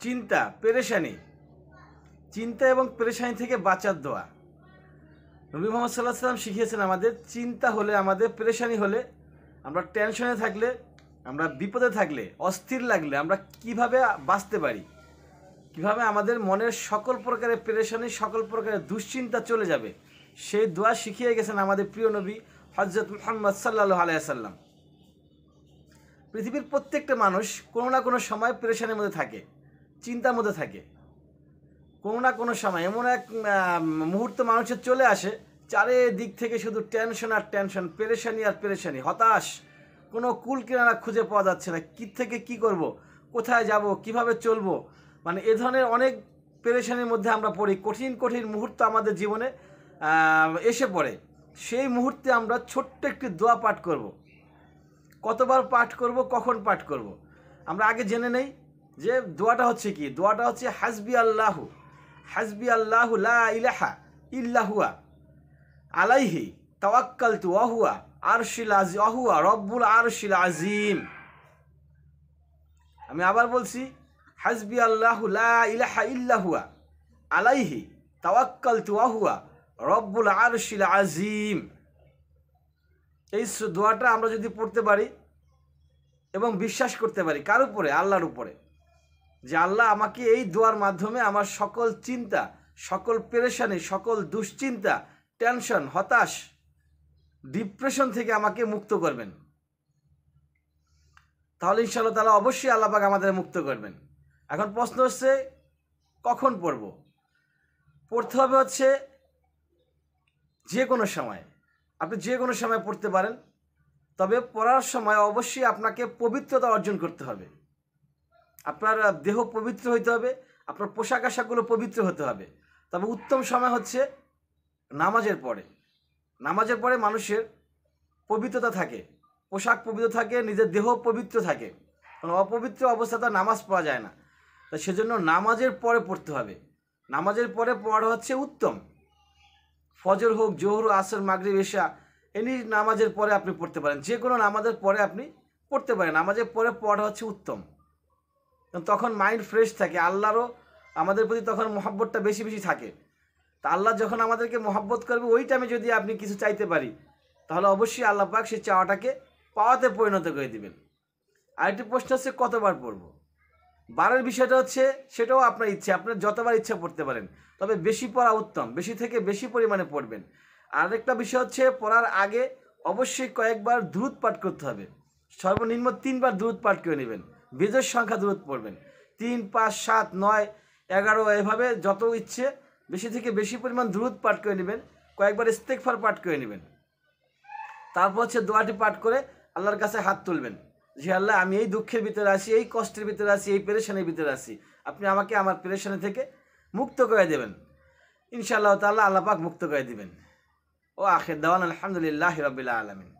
চিন্তা পেরেশানি, চিন্তা এবং পেরেশানি থেকে বাঁচার দোয়া। নবী মুহাম্মদ সাল্লাল্লাহু আলাইহি ওয়াসাল্লাম শিখিয়েছেন আমাদের, চিন্তা হলে, আমাদের পেরেশানি হলে, আমরা টেনশনে থাকলে, আমরা বিপদে থাকলে, অস্থির লাগলে আমরা কিভাবে বাঁচতে পারি, কিভাবে আমাদের মনের সকল প্রকারের পেরেশানি, সকল প্রকারের দুশ্চিন্তা চলে যাবে, সেই দোয়া শিখিয়ে গেছেন আমাদের প্রিয় নবী হযরত মুহাম্মদ সাল্লাল্লাহু আলাইহি ওয়াসাল্লাম। পৃথিবীর প্রত্যেকটা মানুষ কোনো না কোনো সময় পেরেশানির মধ্যে থাকে, চিন্তার মধ্যে থাকে। কোনো না কোনো সময় এমন এক মুহূর্ত মানুষের চলে আসে, চারিদিক থেকে শুধু টেনশন আর টেনশন, পেরেশানি আর পেরেশানি, হতাশ, কোনো কুল কিনারা খুঁজে পাওয়া যাচ্ছে না, কী থেকে কি করব, কোথায় যাব, কিভাবে চলবো, মানে এ ধরনের অনেক পেরেশানির মধ্যে আমরা পড়ি। কঠিন কঠিন মুহূর্ত আমাদের জীবনে এসে পড়ে। সেই মুহূর্তে আমরা ছোট্ট একটি দোয়া পাঠ করব। কতবার পাঠ করব, কখন পাঠ করব, আমরা আগে জেনে নেই যে দোয়াটা হচ্ছে কি। দোয়াটা হচ্ছে হাসবি আল্লাহু, হাসবি আল্লাহু লা ইলাহা ইল্লা হুয়া আলাইহি তাওয়াক্কালতু ওয়া হুয়া আরশিল আযীম ওয়া হুয়া রব্বুল আরশিল আযীম। আমি আবার বলছি, হাসবি আল্লাহু লা ইলাহা ইল্লা হুয়া আলাইহি তাওয়াক্কালতু ওয়া হুয়া রব্বুল আরশিল আযীম। এই দোয়াটা আমরা যদি পড়তে পারি এবং বিশ্বাস করতে পারি কার উপরে? আল্লাহর উপরে, যে আল্লাহ আমাকে এই দোয়ার মাধ্যমে আমার সকল চিন্তা, সকল পেরেশানি, সকল দুশ্চিন্তা, টেনশন, হতাশ, ডিপ্রেশন থেকে আমাকে মুক্ত করবেন, তাহলে ইনশাআল্লাহ তাআলা অবশ্যই আল্লাহ পাক আমাদের মুক্ত করবেন। এখন প্রশ্ন হচ্ছে কখন পড়ব? পড়তে হবে হচ্ছে যে কোনো সময়। আপনি যে কোনো সময় পড়তে পারেন, তবে পড়ার সময় অবশ্যই আপনাকে পবিত্রতা অর্জন করতে হবে। আপনার দেহ পবিত্র হইতে হবে, আপনার পোশাক আশাকগুলো পবিত্র হতে হবে। তবে উত্তম সময় হচ্ছে নামাজের পরে। নামাজের পরে মানুষের পবিত্রতা থাকে, পোশাক পবিত্র থাকে, নিজের দেহ পবিত্র থাকে। কারণ অপবিত্র অবস্থাতে নামাজ পড়া যায় না, তাই সেজন্য নামাজের পরে পড়তে হবে। নামাজের পরে পড়া হচ্ছে উত্তম। ফজর হোক, জোহর, আসর, মাগরিব, এশা, এনি নামাজের পরে আপনি পড়তে পারেন, যে কোনো নামাজের পরে আপনি পড়তে পারেন। নামাজের পরে পড়া হচ্ছে উত্তম, তখন মাইন্ড ফ্রেশ থাকে, আল্লাহরও আমাদের প্রতি তখন মহব্বতটা বেশি বেশি থাকে। তা আল্লাহ যখন আমাদেরকে মহব্বত করবে, ওই টাইমে যদি আপনি কিছু চাইতে পারি, তাহলে অবশ্যই আল্লাহ পাক সেই চাওয়াটাকে পাওয়াতে পরিণত করে দিবেন। আরেকটি প্রশ্ন হচ্ছে কতবার পড়ব? বারের বিষয়টা হচ্ছে সেটাও আপনার ইচ্ছে, আপনার যতবার ইচ্ছা পড়তে পারেন, তবে বেশি পড়া উত্তম, বেশি থেকে বেশি পরিমাণে পড়বেন। আরেকটা বিষয় হচ্ছে পড়ার আগে অবশ্যই কয়েকবার দুরূদ পাঠ করতে হবে। সর্বনিম্ন 3 বার দুরূদ পাঠ করে নেবেন, বেজোড় সংখ্যা দুরূদ পড়বেন, 3, 5, 7, 9, 11, এভাবে যত ইচ্ছে বেশি থেকে বেশি পরিমাণ দুরূদ পাঠ করে নেবেন, কয়েকবার ইস্তেগফার পাঠ করে নেবেন। তারপর হচ্ছে দোয়াটি পাঠ করে আল্লাহর কাছে হাত তুলবেন, যে আল্লাহ আমি এই দুঃখের ভিতরে আছি, এই কষ্টের ভিতরে আছি, এই পেরেশানির ভিতরে আছি, আপনি আমাকে আমার পেরেশানি থেকে মুক্ত করে দেবেন। ইনশাআল্লাহ তাআলা আল্লাহ পাক মুক্ত করে দিবেন। ও আখির দাওয়ানা আলহামদুলিল্লাহি রাব্বিল আলামিন।